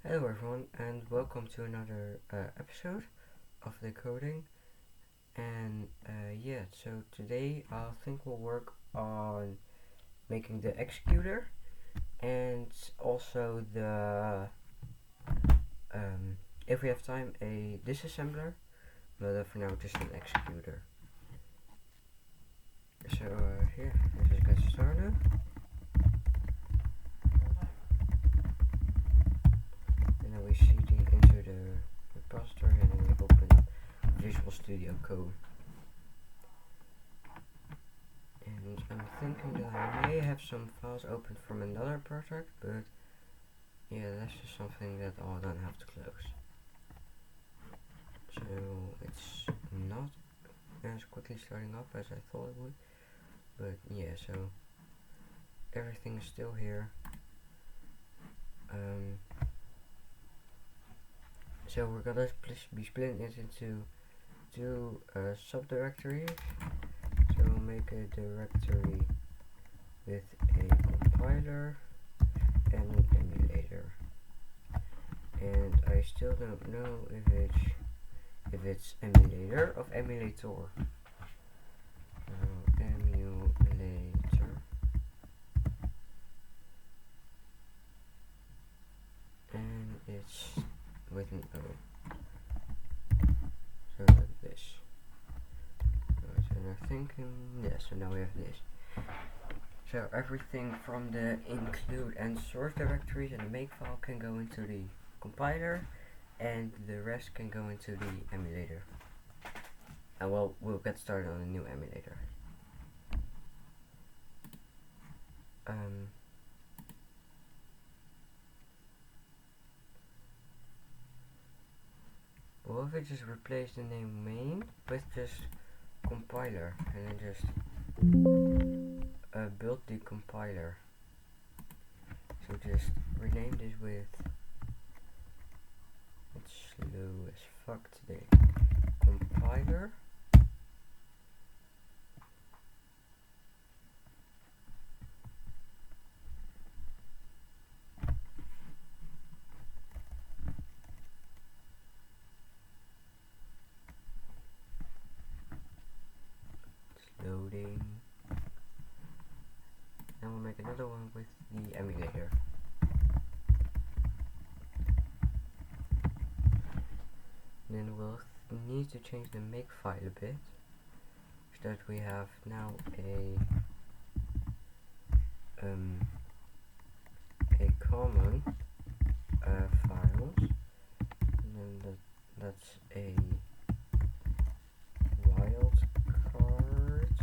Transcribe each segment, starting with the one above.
Hello everyone and welcome to another episode of the coding. And so today I think we'll work on making the executor and also if we have time, a disassembler, but for now just an executor. So let's just get started. And then we cd into the repository and then we open Visual Studio Code. And I'm thinking that I may have some files open from another project, but yeah, that's just something that I don't have to close. So it's not as quickly starting up as I thought it would, but yeah, so everything is still here. So we're gonna be splitting it into two subdirectories. So we'll make a directory with a compiler and an emulator. And I still don't know if it's emulator of emulator. Emulator. And it's with an O. So like this. So I'm thinking, yeah, so now we have this. So everything from the include and source directories and the make file can go into the compiler, and the rest can go into the emulator. And we'll get started on a new emulator. Well, if I just replace the name main with just compiler and then just build the compiler. So just rename this with, it's slow as fuck today, compiler. Loading. And we'll make another one with the emulator. Then we'll need to change the make file a bit, so that we have now a common files, and then that's a wildcard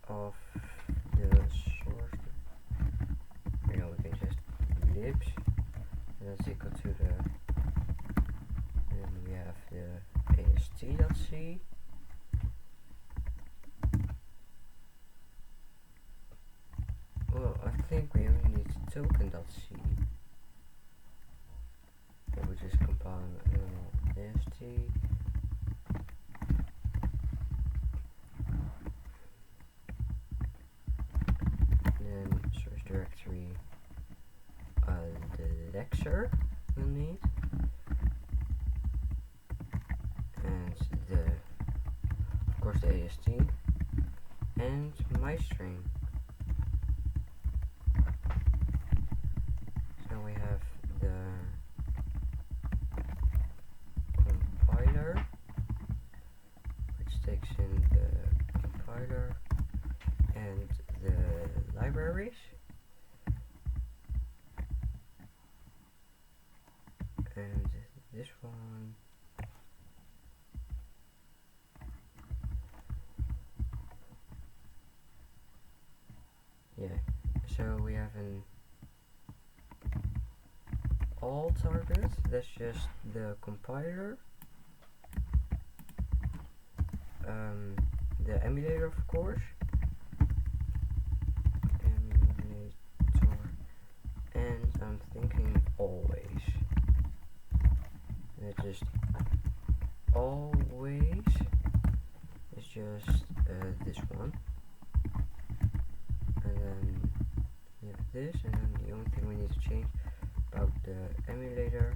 of the source. We can just libs, and that's equal to the, and we have the ast.c. Well, I think we only need token.c. And we just compile ast. Then source directory the lecture we'll need, and of course the ast, and my string. So we have the compiler, which takes in the compiler and the libraries, and this one so we have an all target, that's just the compiler, the emulator of course, emulator, and I'm thinking always, and it's just always is just this one, and then this, and then the only thing we need to change about the emulator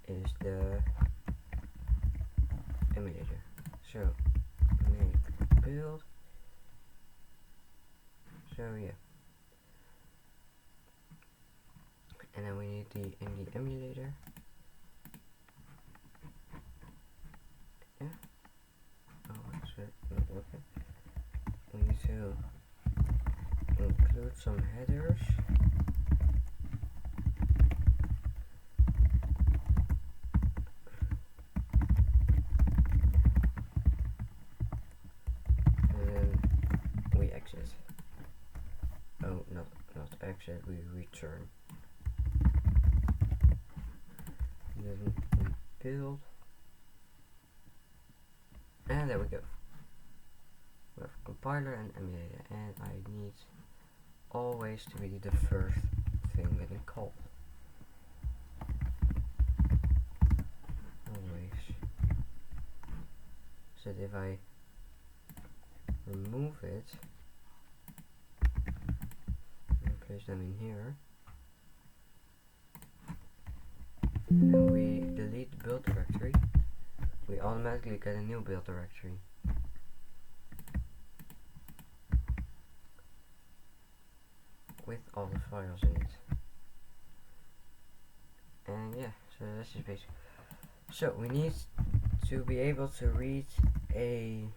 is the emulator. So make build. So yeah, and then we need the emulator. Yeah. Oh, it's not working. We need to include some headers. And then we exit. Oh, not exit, we return. And then we build. And there we go. We have compiler and emulator, and I need always to be the first thing getting called. Always. So that if I remove it and place them in here, and we delete the build directory, we automatically get a new build directory. With all the files in it. And yeah, so that's just basic. So we need to be able to read a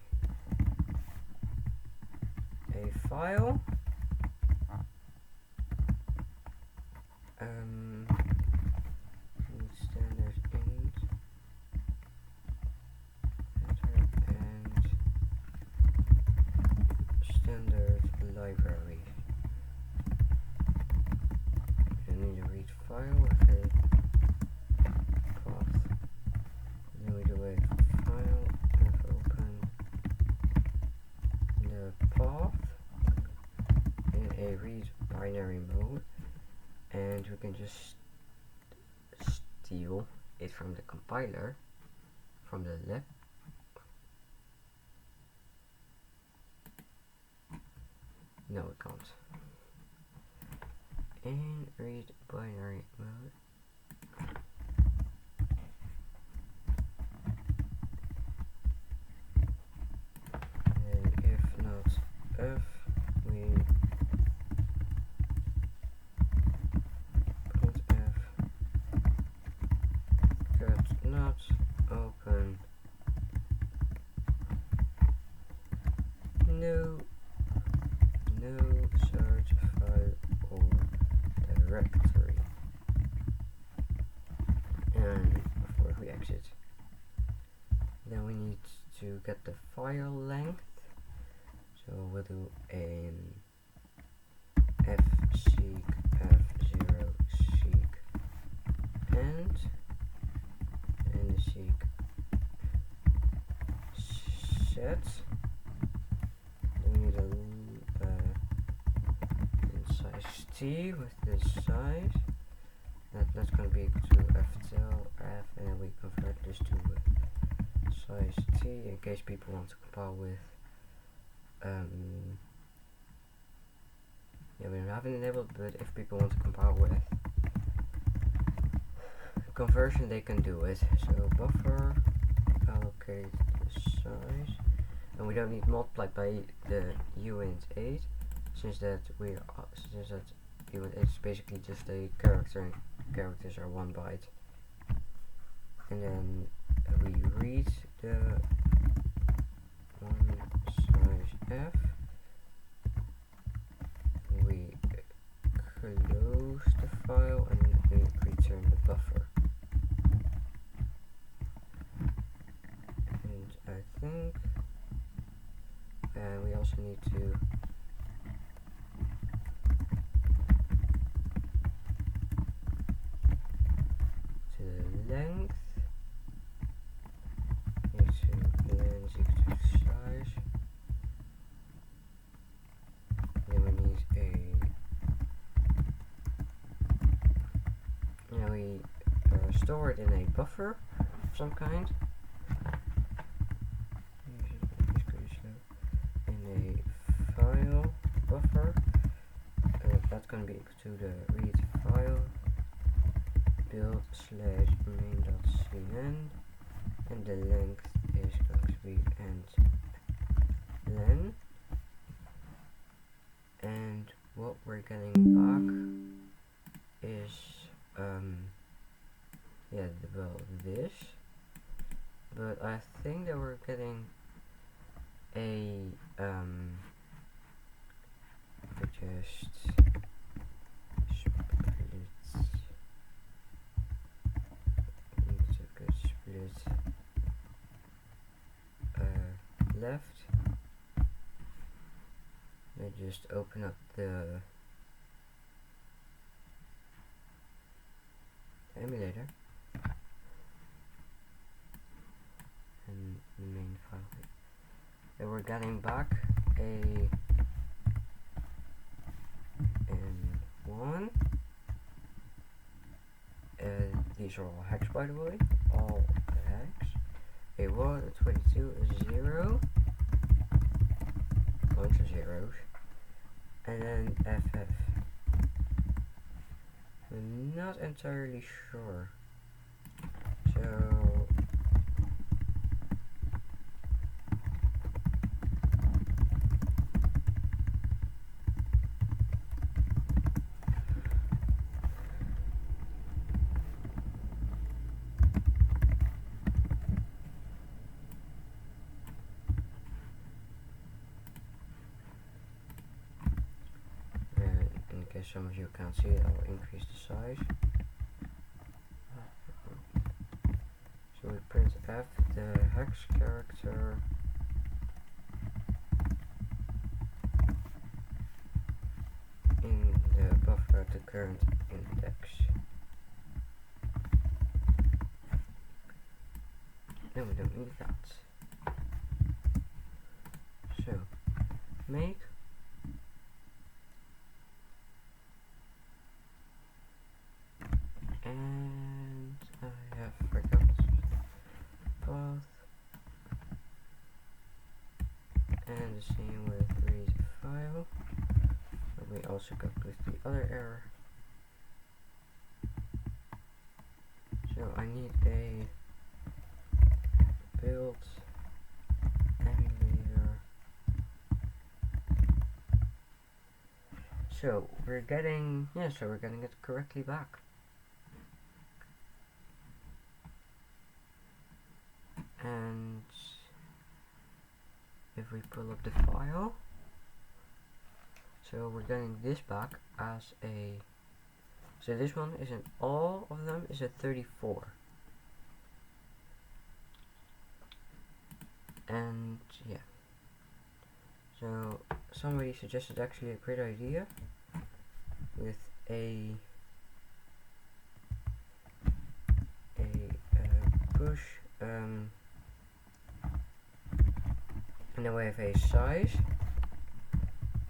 file. Standard int header and standard library. I need to read file with a path. Then we do a file and open the path in a read binary mode, and we can just steal it from the compiler from the left. No, we can't. In read binary mode. And if not F, we print F could not open no search file or directory. And of course we exit. Then we need to get the file length. So we'll do an fseek f0 seek and the seek set. Then we need a size t with this size. That's going to be equal to f-tel f, and then we convert this to size t in case people want to compile with. Yeah, we don't have it enabled, but if people want to compile with conversion, they can do it. So buffer allocate the size, and we don't need multiplied by the uint8, since that uint8 is basically just a character, and characters are 1 byte. And then we read the one size f. We close the file and we return the buffer. And I think we also need to the length. Length equal to size. Then we need we store it in a buffer of some kind. In a file buffer, going to be equal to the read file build / main.cn, and the length is going to be len, and what we're getting back is this, but I think that we're getting a split left. Let's just open up the emulator and the main file. And we're getting back a N1. These are all hex, by the way, all hex. A1, a 22, a 0, bunch of zeros, and then FF. I'm not entirely sure. So in case some of you can't see it, I'll increase the size. So we print F, the hex character, in the buffer at the current index. No, we don't need that. So make and I have forgot path, and the same with read file. And we also got with the other error. So I need a build emulator. So we're getting it correctly back. And if we pull up the file, so we're getting this back as a, so this one isn't, all of them is a 34. And yeah, so somebody suggested actually a great idea with a push and then we have a size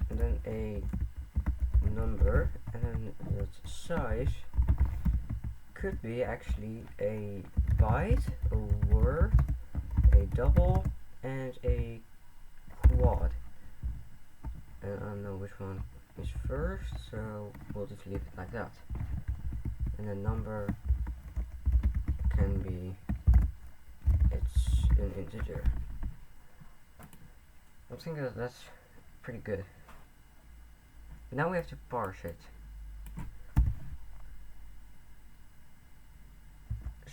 and then a number, and then that size could be actually a byte, a word, a double, and a quad. And I don't know which one is first, so we'll just leave it like that. And the number can be, it's an integer. I think that that's pretty good. But now we have to parse it.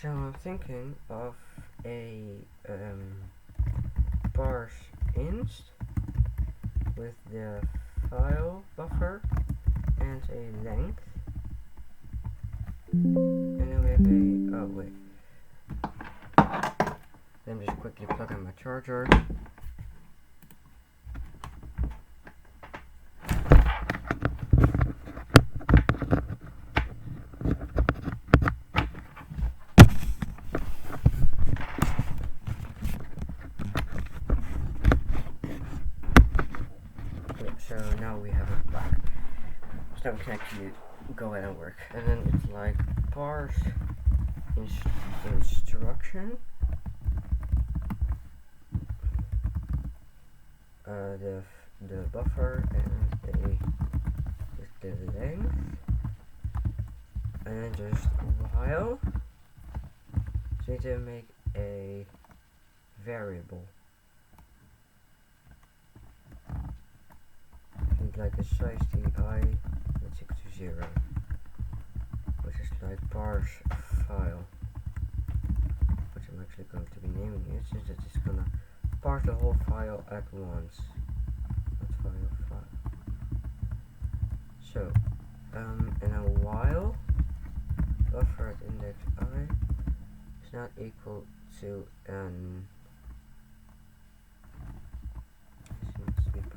So I'm thinking of a parse inst with the file buffer and a length, and then we have a, oh wait, let me just quickly plug in my charger. So now we have it back. So we can actually go ahead and work. And then it's like parse instruction. The buffer and with the the length, and then just while. So you need to make a variable. You need like a size di that's equal to 0, which is like parse file, which I'm actually going to be naming it, since it's gonna parse the whole file at once. Not file. So, and then while buffer at index I is not equal to an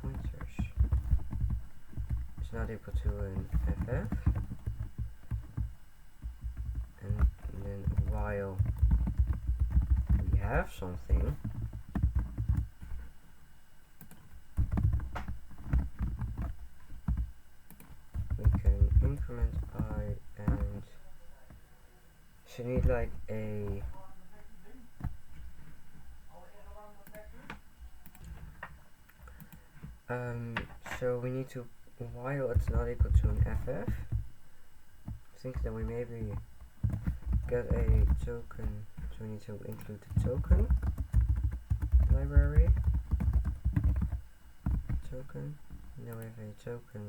pointers. It's not equal to an ff, and then while we have something, we can increment I, and so you need like a so we need to, while it's not equal to an ff, think that we maybe get a token, so we need to include the token library, token, and then we have a token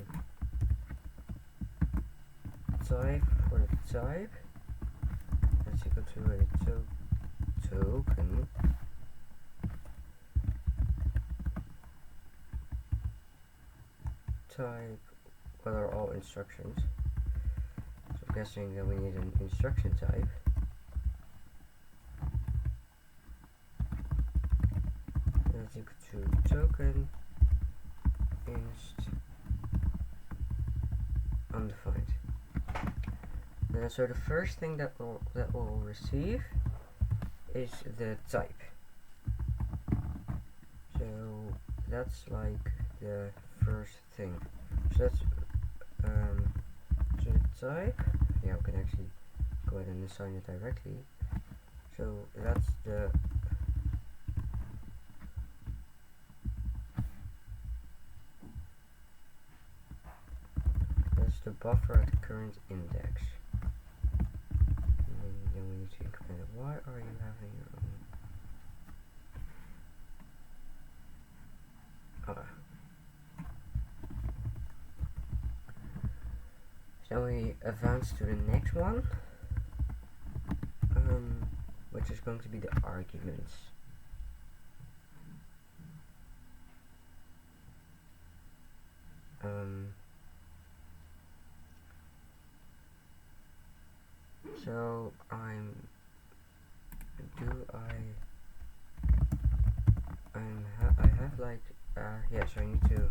type for the type, that's equal to a token type, what are all instructions. So I'm guessing that we need an instruction type. And that's equal to token inst undefined. And so the first thing that we'll receive is the type. So that's like the first thing. So that's so the type, yeah, we can actually go ahead and assign it directly. So that's the buffer at the current index. And then we need to increment it. Why are you having your own? So we advance to the next one, which is going to be the arguments. So I have like yeah, so I need to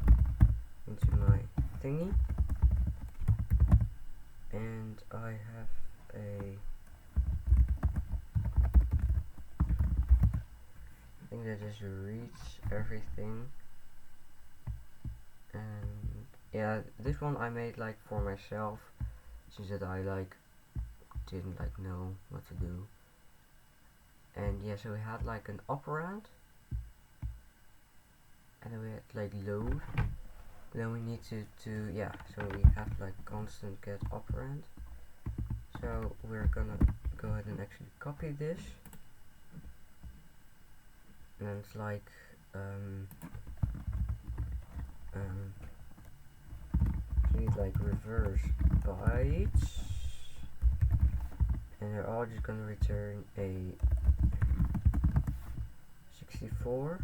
into my thingy, and I have a thing that just reads everything, and yeah, this one I made like for myself, since that I like didn't like know what to do. And yeah, so we had like an operand, and then we had like load, then we need to yeah, so we have like constant get operand. So we're gonna go ahead and actually copy this, and then it's like so you need like reverse bytes, and they're all just gonna return a 64,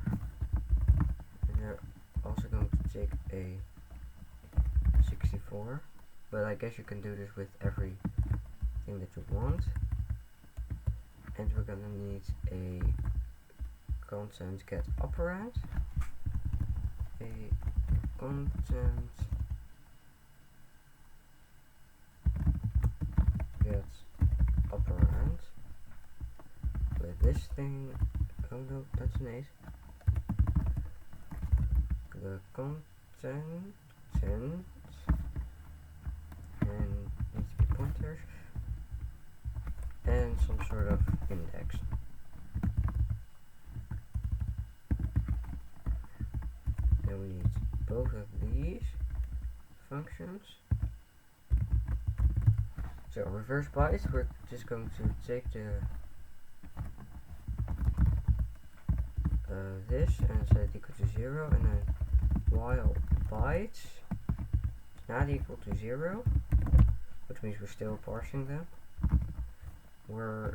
and they're also going to take a 64, but I guess you can do this with every thing that you want. And we're gonna need a content get operand, a content get operand with this thing. Oh no, that's an 8. The content and needs to be pointers and some sort of index. Then we need both of these functions So reverse bytes, we're just going to take the this and set it equal to 0, and then while bytes is not equal to 0, which means we're still parsing them, we're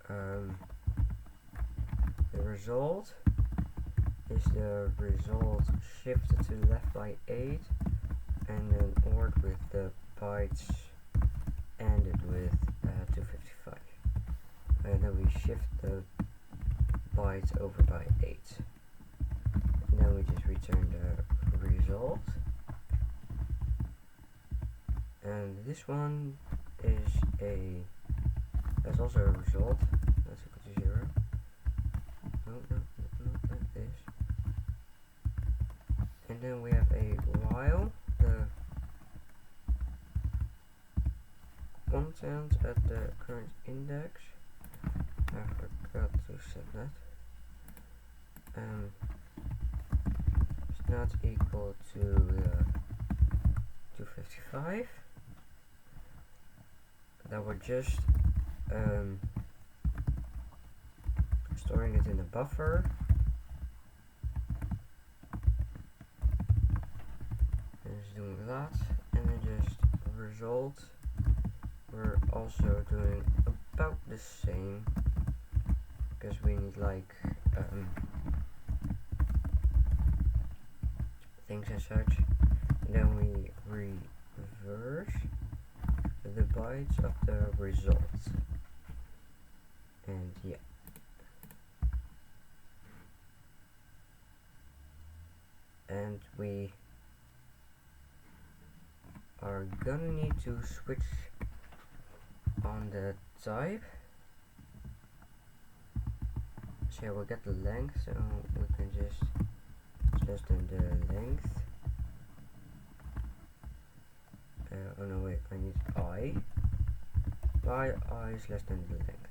the result is the result shifted to the left by 8, and then ORed with the bytes ended with 255, and then we shift the bytes over by 8, and then we just return the result. And this one is that's also a result that's equal to 0. No, not like this. And then we have a while the content at the current index. I forgot to set that. It's not equal to 255. That we're just storing it in the buffer. And just doing that, and then just result. We're also doing about the same, because we need like things and such. And then we reverse the bytes of the results. And yeah. And we are gonna need to switch on the type. So yeah, we'll get the length, so we can just less than the length. Oh no, wait, I need I. By I is less than the length.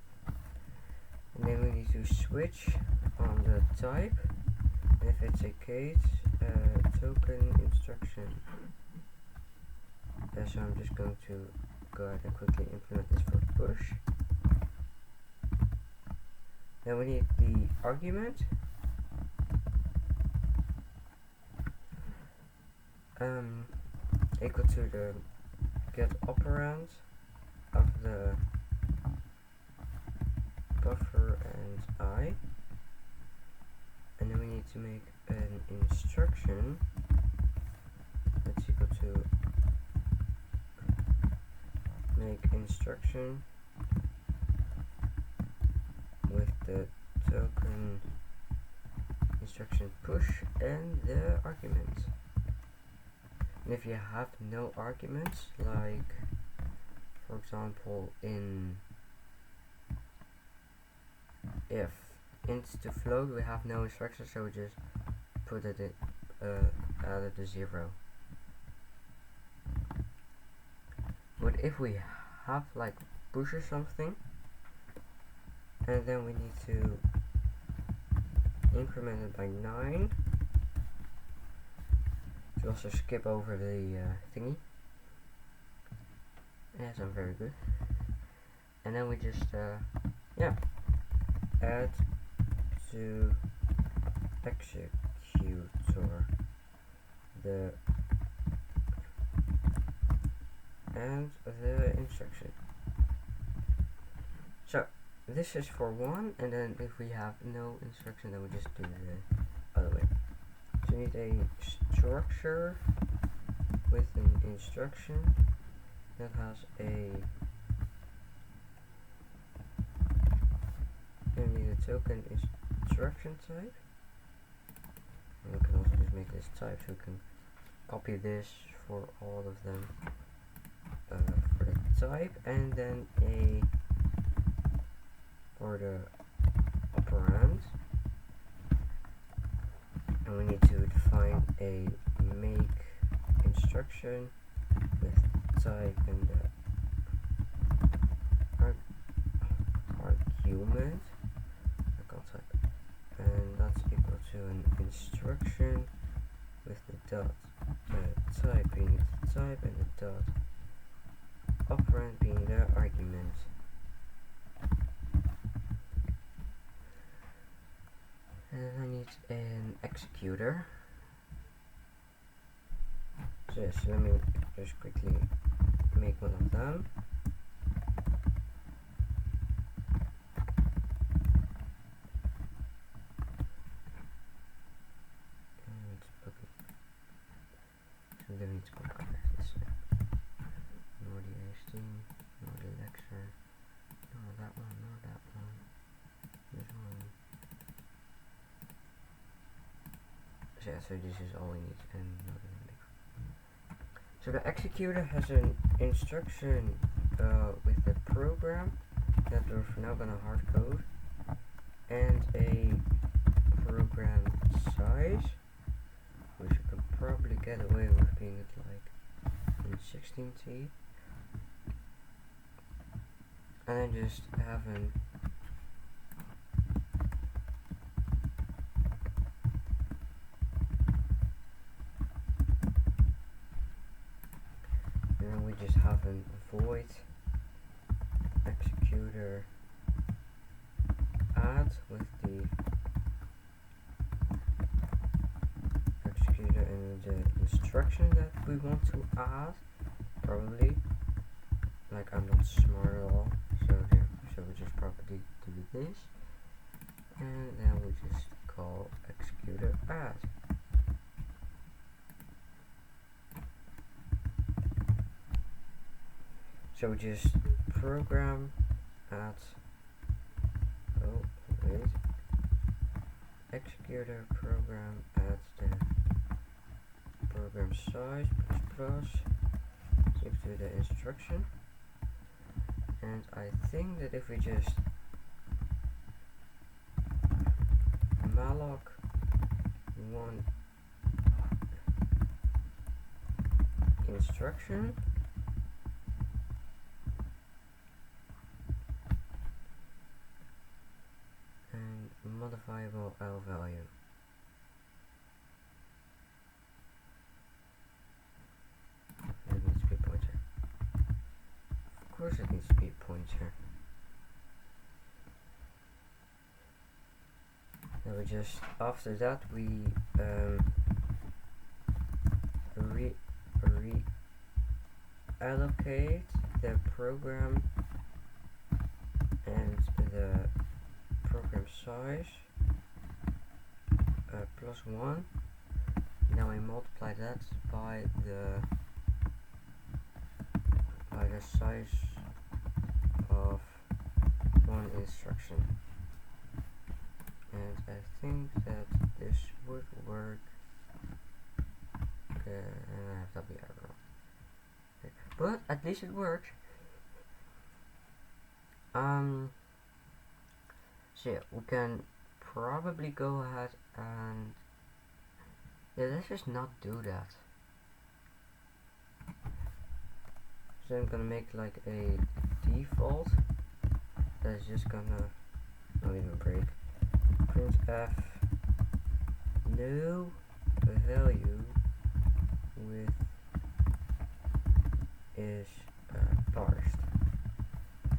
And then we need to switch on the type. If it's a case, token instruction. So I'm just going to go ahead and quickly implement this for push. Then we need the argument. Equal to the get operand of the buffer and I. And then we need to make an instruction that's equal to make instruction with the token instruction push and the argument. And if you have no arguments, like for example in if int to float, we have no instructions, so we just put it in added the 0. But if we have like push or something, and then we need to increment it by 9 to also skip over the thingy. Yes, I'm very good. And then we just yeah, add to executor the and the instruction. So this is for one, and then if we have no instruction, then we just do the other way. So we need a structure with an instruction that has a and we need a token instruction type. And we can also just make this type, so we can copy this for all of them for the type, and then a for the operand, and we need to define a make instruction with type and the argument, and that's equal to an instruction with the dot type being the type and the dot operand being the executor. So yes, let me just quickly make one of them. And so then we need to compare this. Nor the AST, nor the lecture, nor that one, nor that one. This one. So yeah, so this is all we need, and nothing. So the executor has an instruction with the program that we're now gonna hard code, and a program size, which you could probably get away with being it like in 16T, and then just having we just have a void executor add with the executor and the instruction that we want to add. Probably, like, I'm not smart at all, so yeah, so we just probably do this, and then we just call executor add. So just program at, oh wait, executor program at the program size plus give to the instruction, and I think that if we just malloc one instruction, modifiable L value. It needs to be a pointer. Of course it needs to be a pointer. Then we just, after that we reallocate the program and the program size +1. Now we multiply that by the size of one instruction, and I think that this would work. Okay, and I have W error. Okay. But at least it works. So yeah, we can probably go ahead and let's just not do that. So I'm gonna make like a default that's just gonna not even break. Printf no value with is parsed,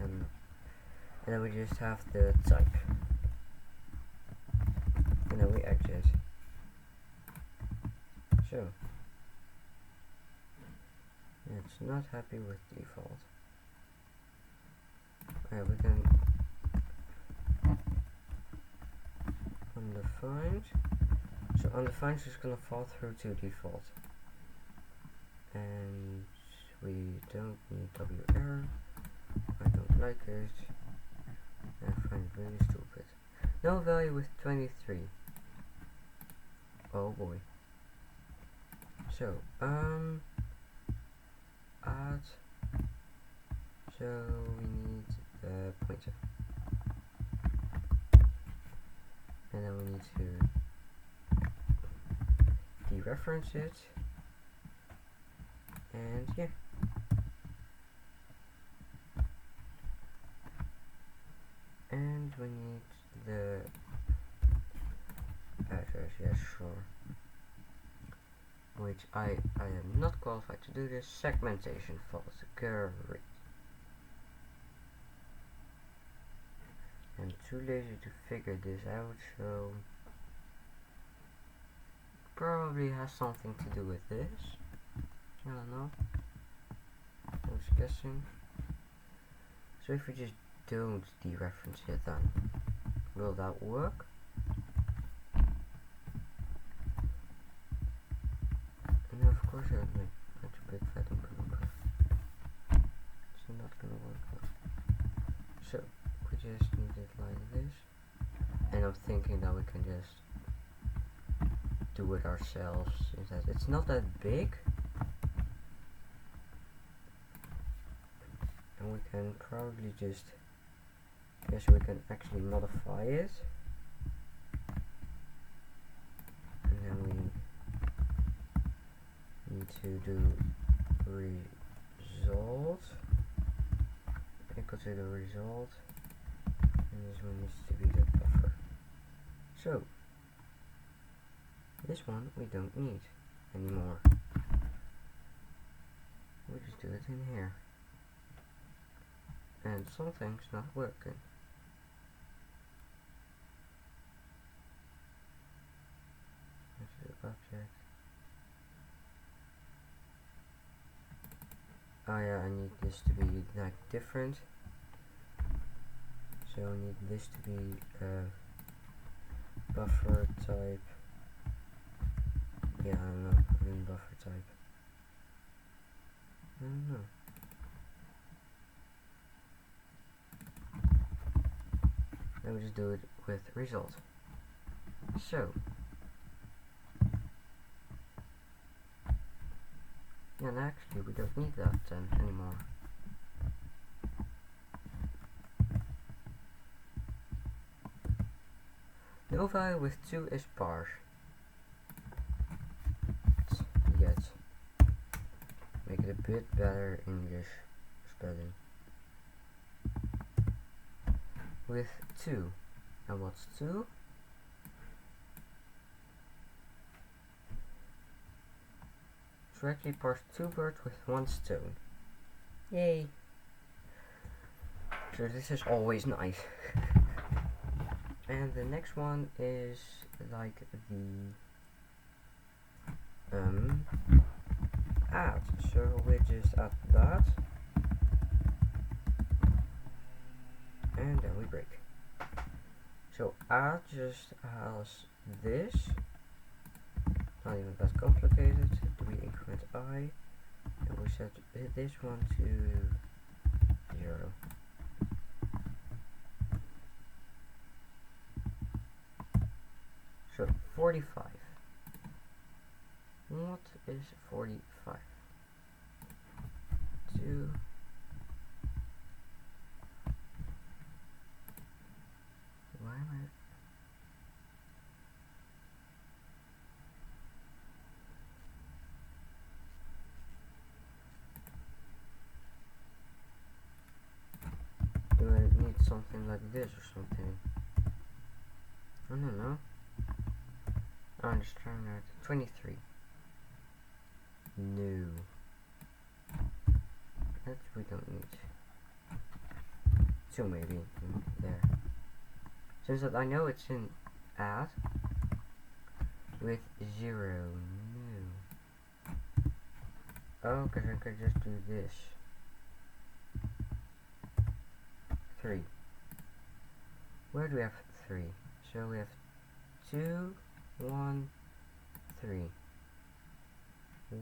and then we just have the type, and then we exit. So it's not happy with default. Okay, we can undefined. So undefined is just gonna fall through to default, and we don't need W error. I don't like it. I find it really stupid. No value with 23. Oh boy. So add. So we need the pointer, and then we need to dereference it, and yeah. And we need the address, yes, sure. Which I am not qualified to do this. Segmentation false, great. I'm too lazy to figure this out, so probably has something to do with this. I don't know. I was guessing. So if we just don't dereference it, then will that work? No, of course I don't make such a big fat improvement. It's not gonna work though. So we just need it like this. And I'm thinking that we can just do it ourselves. It's not that big. And we can probably just, guess we can actually modify it. And then we need to do result equal to the result, and this one needs to be the buffer. So this one we don't need anymore. We just do it in here. And something's not working. That's the object. Oh yeah, I need this to be like different. So I need this to be buffer type. Yeah, I don't know. I mean buffer type. I don't know. Let me just do it with result. So yeah, and actually we don't need that then anymore. No value with 2 is sparse. Yet make it a bit better English spelling. With 2. And what's 2? Directly parse 2 birds with 1 stone. Yay! So this is always nice. And the next one is like the add. So we just add that. And then we break. So add just has this. Not even that complicated. We increment I, and we set this one to 0. So 45. What is 45? 2. Why am I? Do I need something like this or something? I don't know. I'm just trying to 23. No. That we don't need. 2 maybe there. Since that I know it's in add with 0. No. Oh, because I could just do this. 3. Where do we have 3? So we have 2, 1, 3.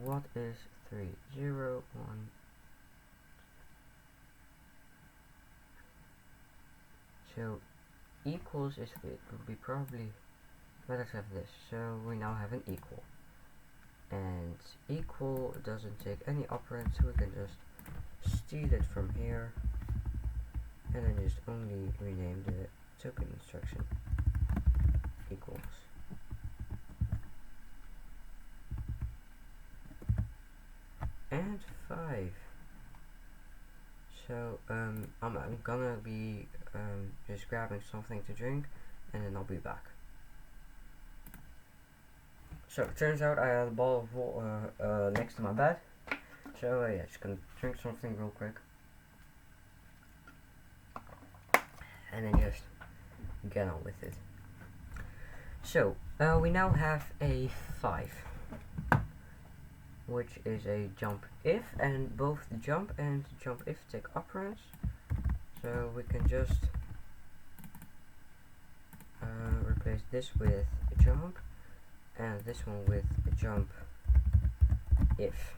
What is 3? 0, 1. So equals is it would be probably better to have this. So we now have an equal. And equal doesn't take any operand, so we can just steal it from here and then just only rename the token instruction equals. And 5. So I'm gonna be just grabbing something to drink, and then I'll be back. So it turns out I had a bottle of water next to my bed. So yeah, just gonna drink something real quick, and then just get on with it. So we now have a 5, which is a jump if, and both the jump and the jump if take operands. So we can just replace this with a jump and this one with a jump if.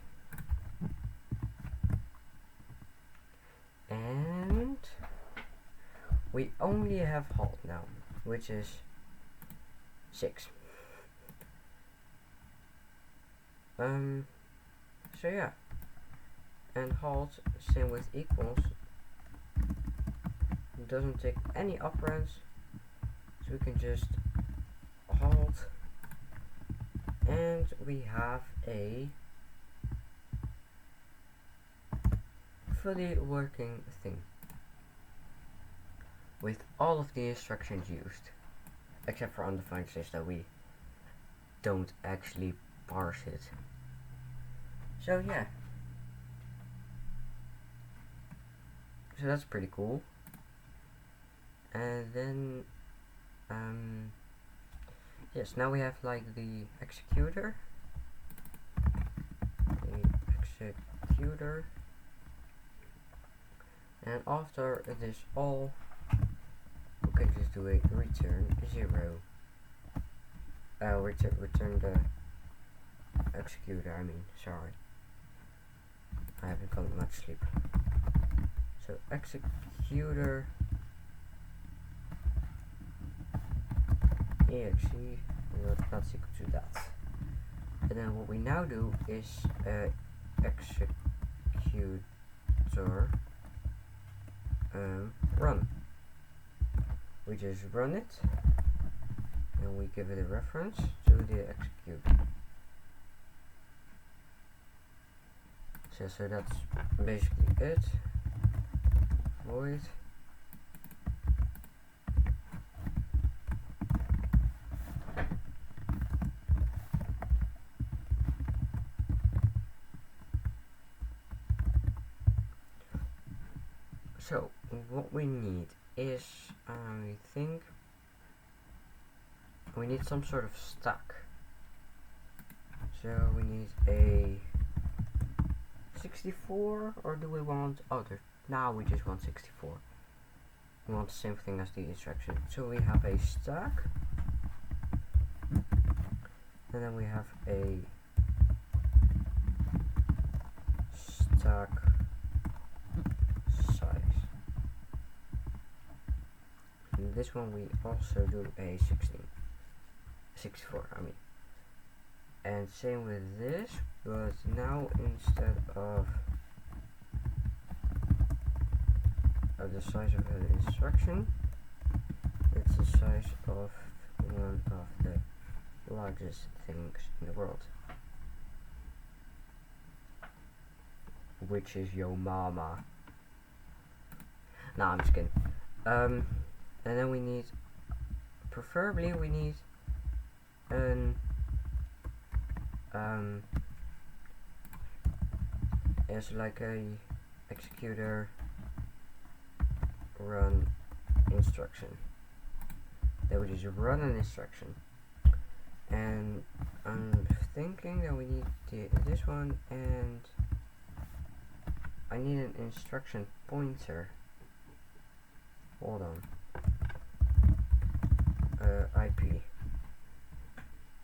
And we only have halt now, which is 6. So yeah, and halt, same with equals, doesn't take any operands, so we can just halt, and we have a fully working thing with all of the instructions used, except for undefined says that we don't actually parse it. So yeah, so that's pretty cool. And then yes, now we have like the executor, and after this all we can just do a return 0. Return the executor, I mean, sorry, I haven't gotten much sleep. So executor exe, that's equal to that. And then what we now do is executor run. We just run it and we give it a reference to the execute. So that's basically it. Void so what we need is, I think we need some sort of stack. So we need a 64, or do we want other? Now we just want 64. We want the same thing as the instruction. So we have a stack, and then we have a stack size. And this one we also do a 64, I mean. And same with this, but now instead of the size of an instruction, it's the size of one of the largest things in the world, which is your mama. Nah, I'm just kidding. And then we need, preferably we need an as like a executor run instruction. That would just run an instruction, and I'm thinking that we need this one, and I need an instruction pointer. Hold on. IP.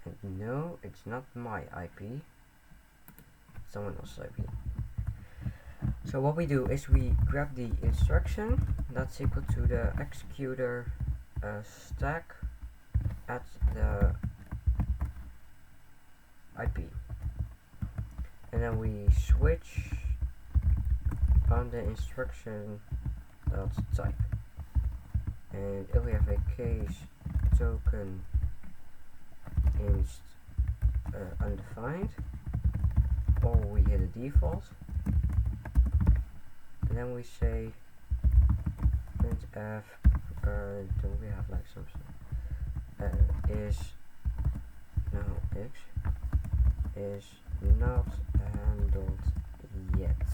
And no, it's not my IP. Someone else's IP. So what we do is we grab the instruction that's equal to the executor stack at the IP, and then we switch on the instruction type, and if we have a case token inst undefined, or we hit a default, and then we say printf, do we have like some is no x is not handled yet.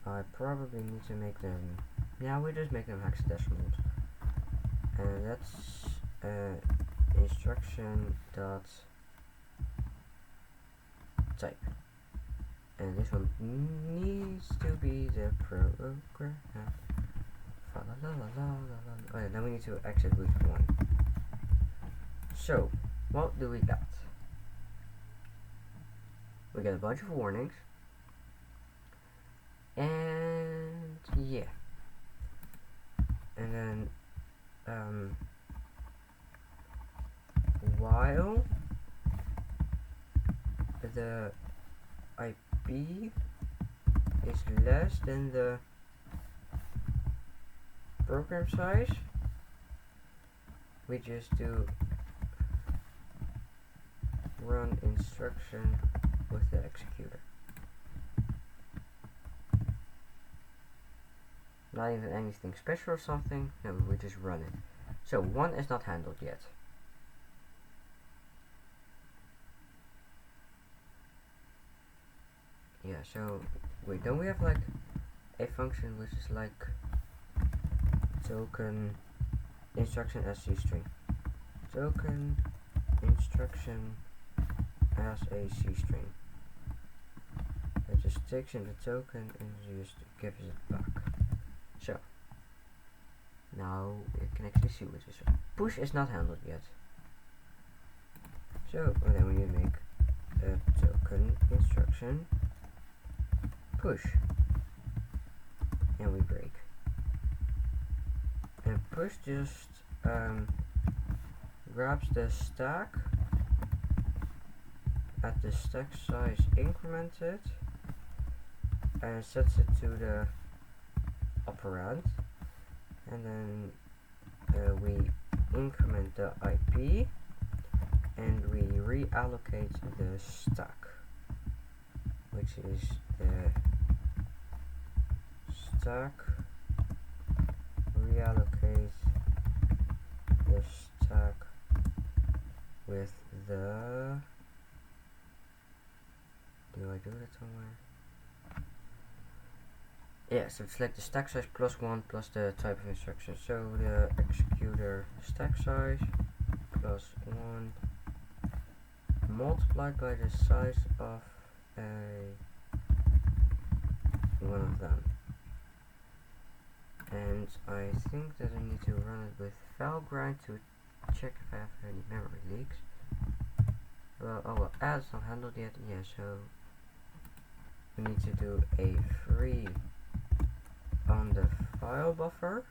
I probably need to make them, yeah, we just make them hexadecimals, and that's instruction dot type, and this one needs to be the program. Oh yeah, then we need to exit with 1. So what do we got? We got a bunch of warnings, and yeah, and then while the IP is less than the program size, we just do run instruction with the executor. Not even anything special or something, no, we just run it. So 1 is not handled yet. Yeah, so wait, don't we have like a function which is like token instruction as C string? Token instruction as a C string. It just takes in the token and just gives it back. So now we can actually see what this is. Push is not handled yet. So then we need to make a token instruction push, and we break. And push just grabs the stack at the stack size incremented and sets it to the operand, and then we increment the IP and we reallocate the stack, which is the stack reallocate the stack with the, do I do that somewhere? Yeah, so it's like the stack size plus 1 plus the type of instruction. So the executor stack size plus 1 multiplied by the size of one of them. And I think that I need to run it with file grind to check if I have any memory leaks. Well, oh well, add's not handled yet. Yeah, so we need to do a free on the file buffer,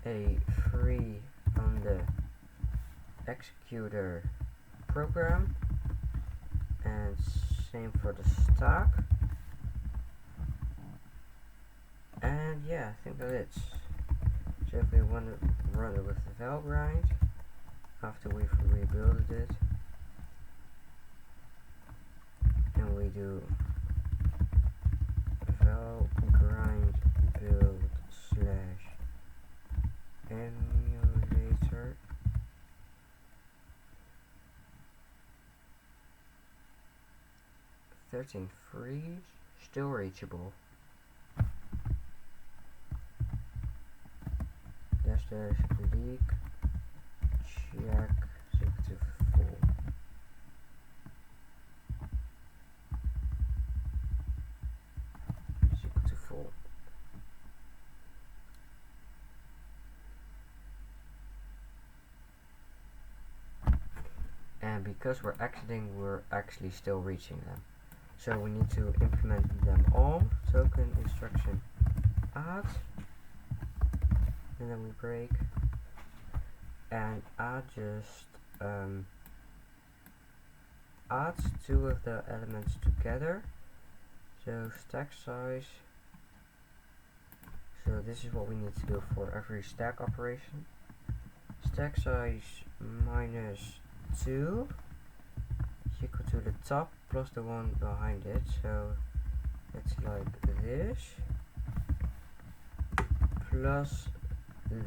a free on the executor program, and same for the stack. And yeah, I think that's it. So if we want to run it with the val grind after we've rebuilt it, and we do val grind build slash emulator freeze, still reachable. Dash leak check is equal to full. Is equal to full. And because we're exiting, we're actually still reaching them. So we need to implement them all. Token instruction add, and then we break and add just adds 2 of the elements together. So stack size, so this is what we need to do for every stack operation. Stack size minus 2 is equal to the top plus the one behind it, so it's like this plus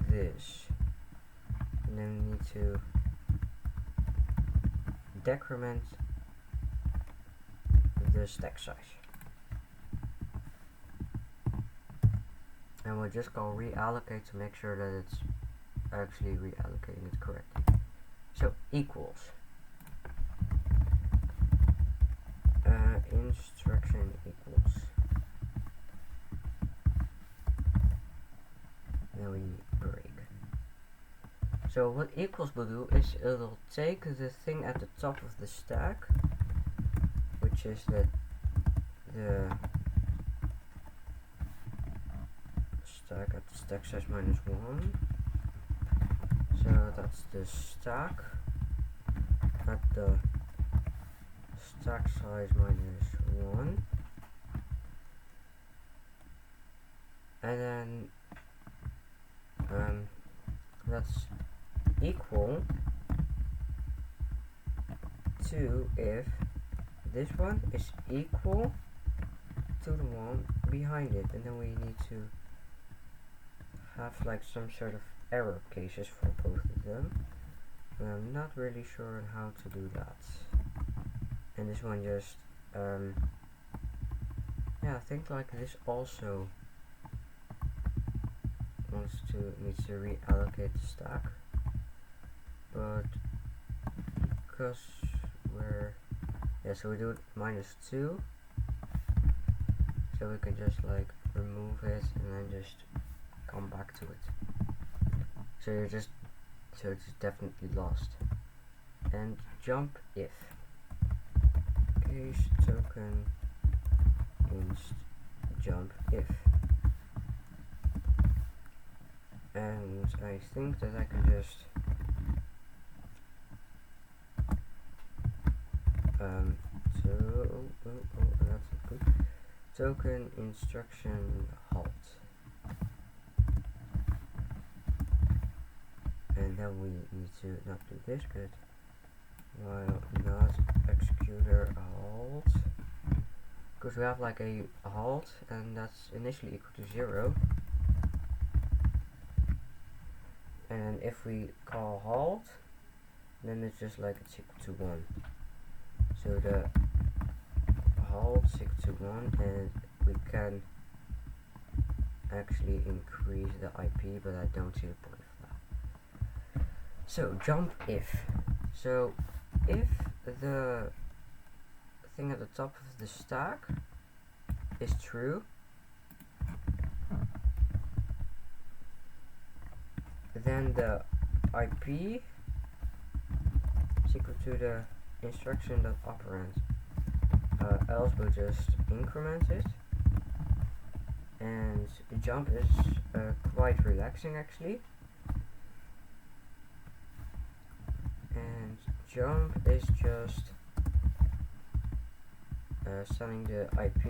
this, and then we need to decrement the stack size, and we'll just call reallocate to make sure that it's actually reallocating it correctly. So equals instruction equals. Then we break. So what equals will do is it'll take the thing at the top of the stack, which is the stack at the stack size -1. So that's the stack at the stack size -1, and then that's equal to if this one is equal to the one behind it, and then we need to have like some sort of error cases for both of them, and I'm not really sure on how to do that. And this one just yeah, I think like this also needs to reallocate the stack, but because so we do it -2, so we can just like remove it and then just come back to it. So it's definitely lost. And jump if case token inst jump if, and I think that I can just that's good. Token instruction halt, and then we need to not do this, but while not executor halt, because we have like a halt and that's initially equal to 0, and if we call halt, then it's just like it's equal to 1. So the halt is equal to 1, and we can actually increase the IP, but I don't see the point of that. So jump if. So if the thing at the top of the stack is true, then the IP is equal to the instruction.operand. Else we'll just increment it. And jump is quite relaxing actually. And jump is just sending the IP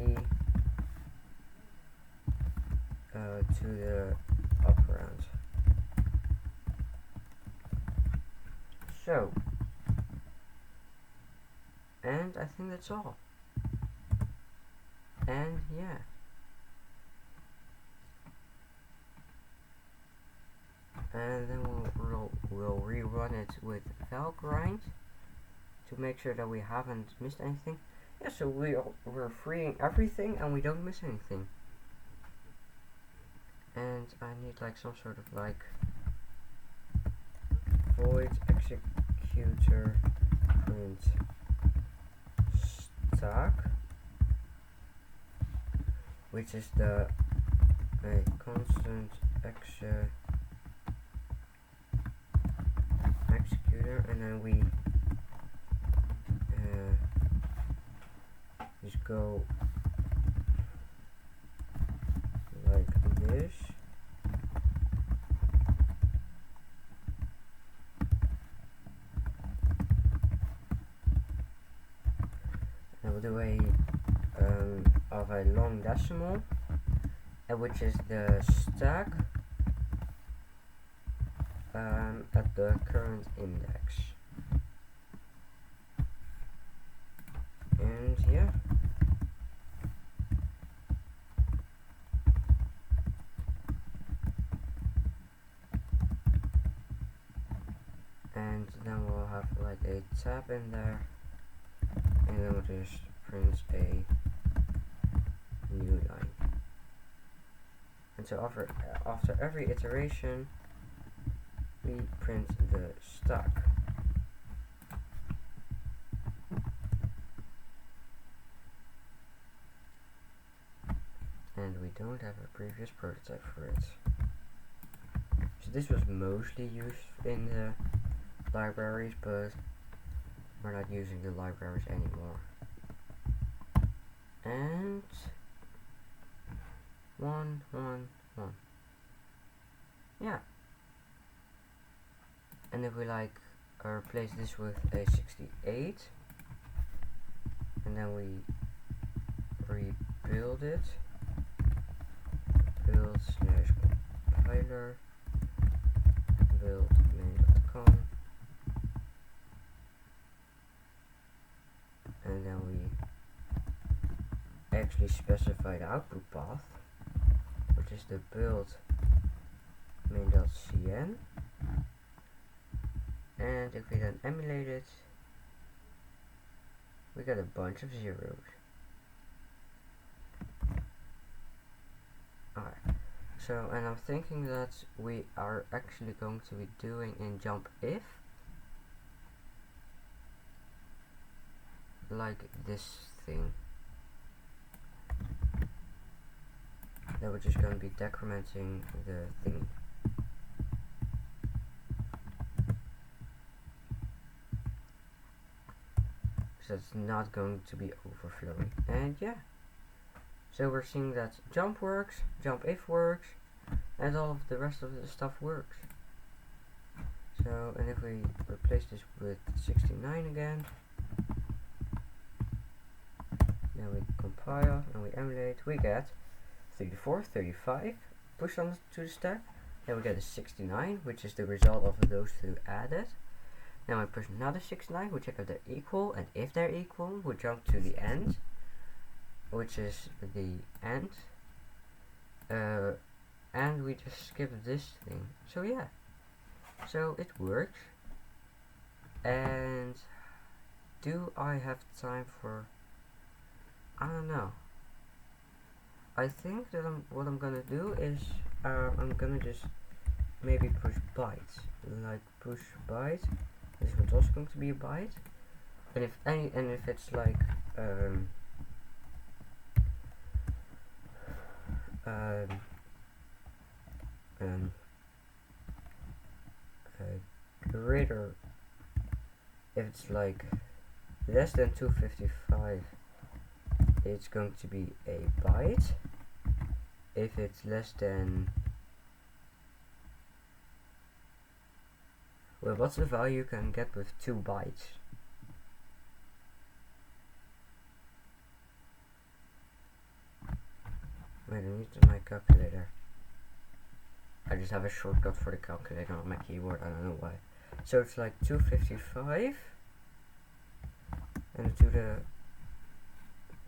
to the operand. So, and I think that's all. And yeah. And then we'll rerun it with valgrind to make sure that we haven't missed anything. Yeah, so we're freeing everything and we don't miss anything. And I need like some sort of like void executor print stack, which is the constant executor, and then we just go like this. And we'll do a of a long decimal, which is the stack at the current index. And yeah. And then we'll have like a tab in there, and then we'll just print a new line. And so after every iteration we print the stack. and we don't have a previous prototype for it. So this was mostly used in the libraries, but we're not using the libraries anymore. And 1, 1, 1. Yeah. And if we like replace this with a 68, and then we rebuild it, build / compiler, build main.com, and then we actually specify the output path, which is the build main.cn, and if we then emulate it, we get a bunch of zeros. Alright, so, and I'm thinking that we are actually going to be doing in jump if, like this thing. Then we're just going to be decrementing the thing. So it's not going to be overflowing. And yeah. So we're seeing that jump works, jump if works, and all of the rest of the stuff works. So, and if we replace this with 69 again, then we compile and we emulate, we get 34, 35, push on to the stack, then we get a 69, which is the result of those two added. Now we push another 69, we check if they're equal, and if they're equal, we jump to the end, which is the end, and we just skip this thing. So yeah, so it works. And do I have time for, I don't know. I think that what I'm gonna do is I'm gonna just maybe push bytes, like push byte. This one's also going to be a byte, and if it's like greater, if it's like less than 255, it's going to be a byte. If it's less than, well, what's the value you can get with 2 bytes? Wait, I need my calculator. I just have a shortcut for the calculator on my keyboard, I don't know why. So it's like 255, and to the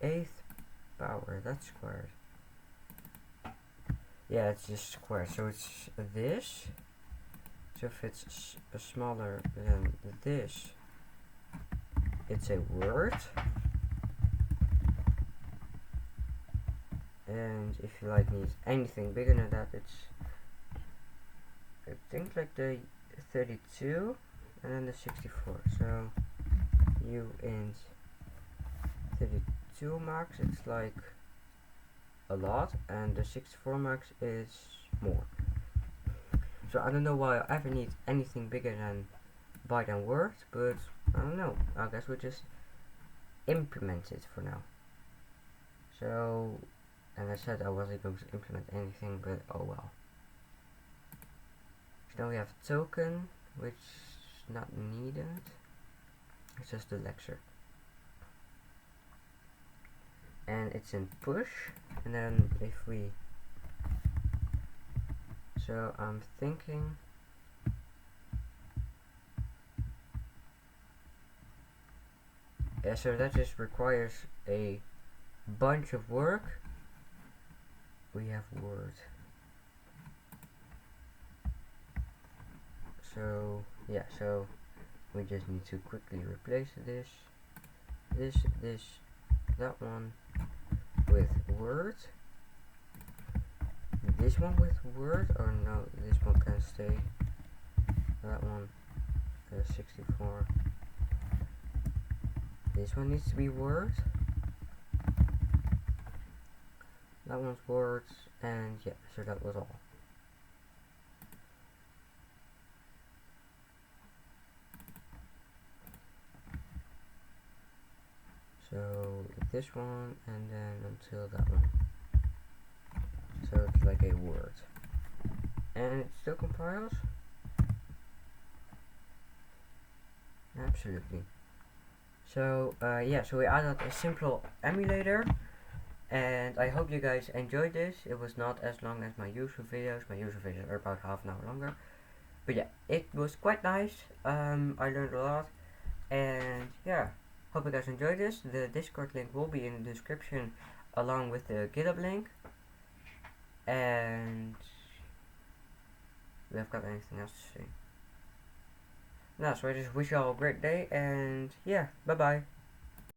8th power, that's squared. Yeah, it's just squared, so it's this. So if it's smaller than this, it's a word. And if you like need anything bigger than that, it's, I think, like the 32 and then the 64. So you int 32 max, it's like a lot, and the 64 max is more. So I don't know why I ever need anything bigger than byte and word, but I don't know. I guess we'll just implement it for now. So, and I said I wasn't going to implement anything, but oh well. So now we have token, which is not needed. It's just the lecture. And it's in push, and then if we, so I'm thinking yeah, so that just requires a bunch of work. We have word. So yeah, so we just need to quickly replace this, that one with word, this one with word, or no, this one can stay, that one 64, this one needs to be word, that one's words, and yeah, so that was all. So this one, and then until that one. So it's like a word. And it still compiles? Absolutely. So yeah, so we added a simple emulator, and I hope you guys enjoyed this. It was not as long as my usual videos. My usual videos are about half an hour longer. But yeah, it was quite nice. I learned a lot, and yeah, hope you guys enjoyed this. The Discord link will be in the description along with the GitHub link. And we have got anything else to say? No, so I just wish you all a great day, and yeah, bye bye.